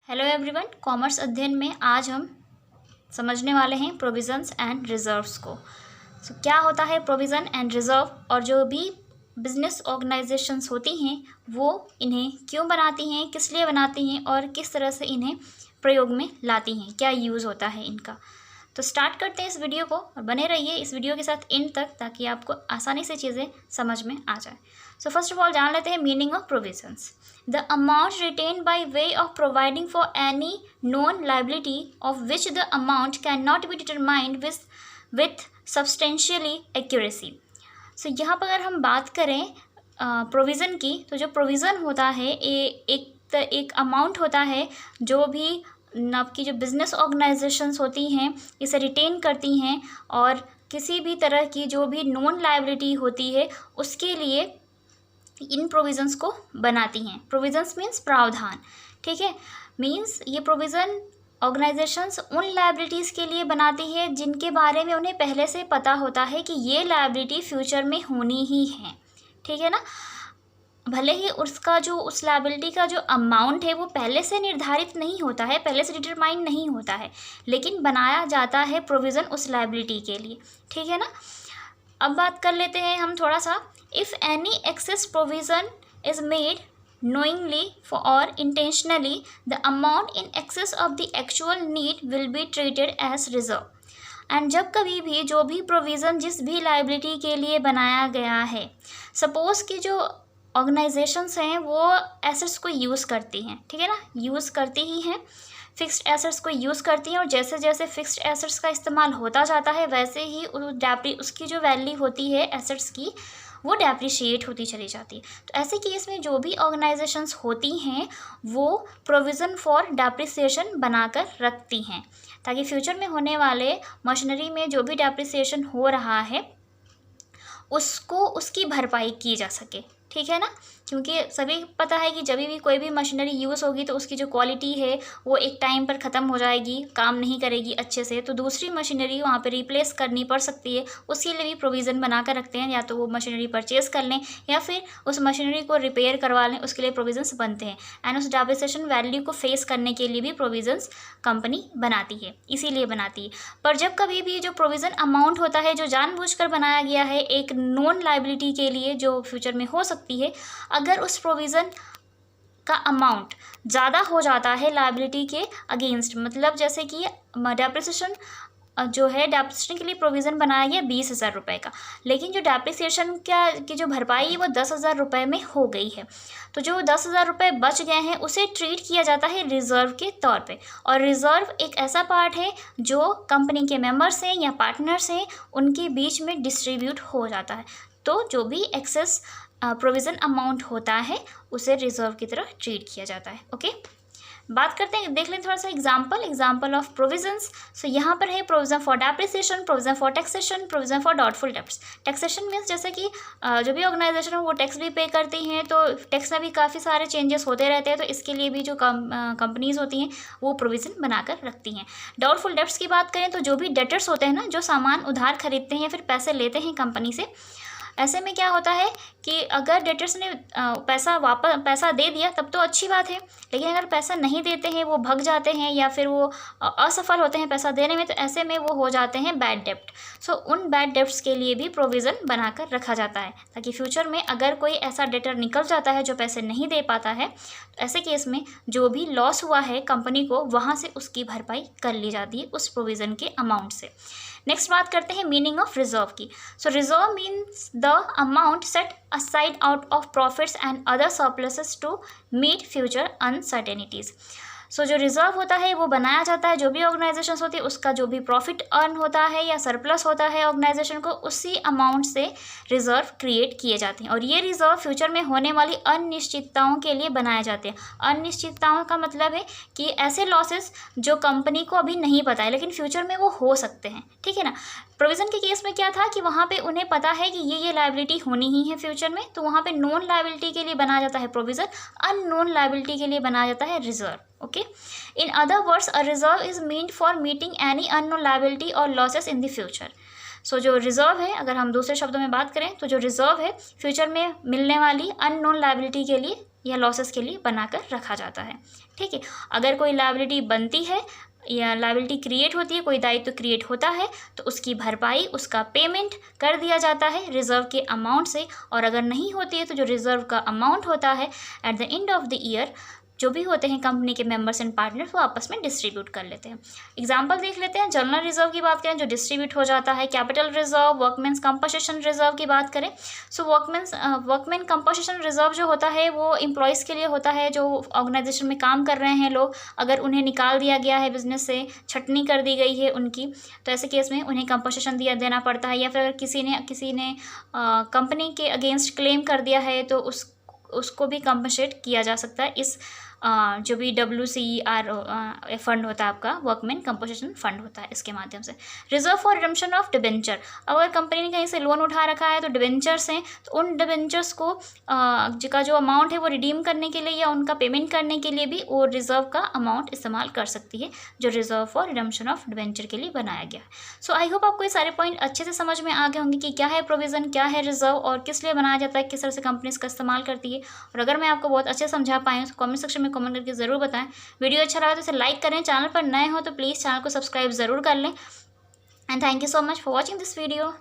Hello everyone, commerce अध्ययन में आज हम समझने वाले हैं प्रोविजंस एंड रिजर्व्स को। क्या होता है प्रोविज़न एंड रिजर्व, और जो भी बिजनेस ऑर्गेनाइजेशंस होती हैं वो इन्हें क्यों बनाती हैं, किस लिए बनाती हैं और किस तरह से इन्हें प्रयोग में लाती हैं, क्या यूज़ होता है इनका। तो स्टार्ट करते हैं इस वीडियो को और बने रहिए इस वीडियो के साथ एंड तक, ताकि आपको आसानी से चीज़ें समझ में आ जाए। सो फर्स्ट ऑफ ऑल जान लेते हैं meaning of provisions. The amount retained by way of providing for any known liability of which the amount cannot be determined with substantially accuracy. So यहाँ पर अगर हम बात करें प्रोविज़न की, तो जो प्रोविज़न होता है एक अमाउंट होता है जो भी आपकी जो बिज़नेस ऑर्गेनाइजेशंस होती हैं इसे रिटेन करती हैं, और किसी भी तरह की जो भी नॉन लायबिलिटी होती है उसके लिए इन प्रोविज़न्स को बनाती हैं। प्रोविज़न्स मीन्स प्रावधान, ठीक है। मीन्स ये प्रोविज़न ऑर्गेनाइजेशंस उन लायबिलिटीज़ के लिए बनाती है जिनके बारे में उन्हें पहले से पता होता है कि ये लायबिलिटी फ्यूचर में होनी ही है, ठीक है ना। भले ही उसका जो उस लायबिलिटी का जो अमाउंट है वो पहले से निर्धारित नहीं होता है, पहले से डिटरमाइन नहीं होता है, लेकिन बनाया जाता है प्रोविज़न उस लायबिलिटी के लिए, ठीक है ना। अब बात कर लेते हैं हम थोड़ा सा। If any excess provision is made knowingly or intentionally, the amount in excess of the actual need will be treated as reserve. And जब कभी भी जो भी प्रोविज़न जिस भी लाइबिलिटी के लिए बनाया गया है, सपोज़ कि जो ऑर्गेनाइजेशंस हैं वो एसेट्स को यूज़ करती हैं, ठीक है ना, यूज़ करती ही हैं, फिक्स्ड एसेट्स को यूज़ करती हैं, और जैसे जैसे फिक्स्ड एसेट्स का इस्तेमाल होता जाता है वैसे ही उसकी जो वैल्यू होती है एसेट्स की वो डेप्रिशिएट होती चली जाती है। तो ऐसे केस में जो भी ऑर्गेनाइजेशंस होती हैं वो प्रोविज़न फॉर डेप्रिसिएशन बनाकर रखती हैं, ताकि फ्यूचर में होने वाले मशीनरी में जो भी डेप्रिसिएशन हो रहा है उसको उसकी भरपाई की जा सके, ठीक है ना। क्योंकि सभी पता है कि जब भी कोई भी मशीनरी यूज़ होगी तो उसकी जो क्वालिटी है वो एक टाइम पर ख़त्म हो जाएगी, काम नहीं करेगी अच्छे से, तो दूसरी मशीनरी वहाँ पे रिप्लेस करनी पड़ सकती है। उसके लिए भी प्रोविज़न बना कर रखते हैं, या तो वो मशीनरी परचेज़ कर लें या फिर उस मशीनरी को रिपेयर करवा लें, उसके लिए प्रोविज़न्स बनते हैं। एंड उस डेप्रिसिएशन वैल्यू को फेस करने के लिए भी प्रोविज़न्स कंपनी बनाती है, इसीलिए बनाती है। पर जब कभी भी जो प्रोविज़न अमाउंट होता है जो जानबूझकर बनाया गया है एक नॉन लायबिलिटी के लिए जो फ्यूचर में हो सकती है, अगर उस प्रोविज़न का अमाउंट ज़्यादा हो जाता है लायबिलिटी के अगेंस्ट, मतलब जैसे कि डेप्रिसिएशन जो है, डेप्रिसिएशन के लिए प्रोविज़न बनाया गया 20,000 रुपये का, लेकिन जो डेप्रिसिएशन की जो भरपाई है वो 10,000 रुपये में हो गई है, तो जो 10,000 रुपये बच गए हैं उसे ट्रीट किया जाता है रिज़र्व के तौर पे। और रिज़र्व एक ऐसा पार्ट है जो कंपनी के मेंबर्स हैं या पार्टनर्स हैं उनके बीच में डिस्ट्रीब्यूट हो जाता है। तो जो भी एक्सेस प्रोविज़न अमाउंट होता है उसे रिज़र्व की तरह ट्रीट किया जाता है। ओके, बात करते हैं, देख लें थोड़ा सा एग्जांपल ऑफ प्रोविजंस। सो यहाँ पर है provision for depreciation, provision for taxation, provision for doubtful debts. Taxation means जैसे कि जो भी ऑर्गेनाइजेशन है वो टैक्स भी पे करती हैं, तो टैक्स में भी काफ़ी सारे चेंजेस होते रहते हैं, तो इसके लिए भी जो कंपनीज़ होती हैं वो प्रोविज़न बनाकर रखती हैं। डाउटफुल डेब्ट्स की बात करें तो जो भी डेटर्स होते हैं ना, जो सामान उधार खरीदते हैं या फिर पैसे लेते हैं कंपनी से, ऐसे में क्या होता है कि अगर डेटर्स ने पैसा दे दिया तब तो अच्छी बात है, लेकिन अगर पैसा नहीं देते हैं, वो भग जाते हैं या फिर वो असफल होते हैं पैसा देने में, तो ऐसे में वो हो जाते हैं बैड डेप्ट। सो उन बैड डेप्ट्स के लिए भी प्रोविज़न बनाकर रखा जाता है, ताकि फ्यूचर में अगर कोई ऐसा डेटर निकल जाता है जो पैसे नहीं दे पाता है, तो ऐसे केस में जो भी लॉस हुआ है कंपनी को वहाँ से उसकी भरपाई कर ली जाती है उस प्रोविज़न के अमाउंट से। नेक्स्ट बात करते हैं मीनिंग ऑफ रिजर्व की। So reserve means the amount set aside out of profits and other surpluses to meet future uncertainties. सो जो रिज़र्व होता है वो बनाया जाता है, जो भी ऑर्गेनाइजेशन होती है उसका जो भी प्रॉफिट अर्न होता है या सरप्लस होता है ऑर्गेनाइजेशन को, उसी अमाउंट से रिज़र्व क्रिएट किए जाते हैं। और ये रिज़र्व फ्यूचर में होने वाली अनिश्चितताओं के लिए बनाए जाते हैं। अनिश्चितताओं का मतलब है कि ऐसे लॉसेस जो कंपनी को अभी नहीं पता है लेकिन फ्यूचर में वो हो सकते हैं, ठीक है ना। प्रोविज़न के केस में क्या था कि वहाँ पे उन्हें पता है कि ये लायबिलिटी होनी ही है फ्यूचर में, तो वहाँ पे नॉन लायबिलिटी के लिए बनाया जाता है प्रोविज़न, अननोन लायबिलिटी के लिए बनाया जाता है reserve. Okay, in other words a reserve is meant for meeting any unknown liability और लॉसेस इन द फ्यूचर। सो जो रिजर्व है, अगर हम दूसरे शब्दों में बात करें तो जो रिजर्व है फ्यूचर में मिलने वाली अननोन लायबिलिटी के लिए या लॉसेस के लिए बनाकर रखा जाता है। ठीक है, अगर कोई लायबिलिटी बनती है या लायबिलिटी क्रिएट होती है, कोई दायित्व क्रिएट होता है, तो उसकी भरपाई, उसका पेमेंट कर दिया जाता है रिजर्व के अमाउंट से। और अगर नहीं होती है तो जो रिजर्व का अमाउंट होता है at the end of the year, जो भी होते हैं कंपनी के मेंबर्स एंड पार्टनर्स, वो आपस में डिस्ट्रीब्यूट कर लेते हैं। एग्जांपल देख लेते हैं। जनरल रिजर्व की बात करें जो डिस्ट्रीब्यूट हो जाता है, कैपिटल रिजर्व, वर्कमैन्स कंपोजिशन रिजर्व की बात करें, सो वर्कमैन कंपोजिशन रिजर्व जो होता है वो एम्प्लॉयज़ के लिए होता है, जो ऑर्गेनाइजेशन में काम कर रहे हैं लोग, अगर उन्हें निकाल दिया गया है बिजनेस से, छटनी कर दी गई है उनकी, तो ऐसे केस में उन्हें कंपोजिशन देना पड़ता है। या फिर अगर किसी ने कंपनी के अगेंस्ट क्लेम कर दिया है तो उसको भी कंपनसेट किया जा सकता है इस जो भी WCER फंड होता है आपका, वर्कमैन कंपोजिशन फंड होता है, इसके माध्यम से। Reserve for redemption of debenture, अगर कंपनी ने कहीं से लोन उठा रखा है तो डिबेंचर्स हैं, तो उन डिबेंचर्स को का जो अमाउंट है वो रिडीम करने के लिए या उनका पेमेंट करने के लिए भी वो रिजर्व का अमाउंट इस्तेमाल कर सकती है, जो reserve for redemption of debenture के लिए बनाया गया है। सो आई होप आपको ये सारे पॉइंट अच्छे से समझ में आ गए होंगे कि क्या है प्रोविज़न, क्या है रिजर्व और किस लिए बनाया जाता है, किस तरह से कंपनी इसका इस्तेमाल करती है। और अगर मैं आपको बहुत अच्छे से समझा पाई हूँ तो कमेंट सेक्शन में कमेंट करके ज़रूर बताएं। वीडियो अच्छा लगा तो इसे लाइक करें, चैनल पर नए हो तो प्लीज़ चैनल को सब्सक्राइब ज़रूर कर लें। And thank you so much for watching this video.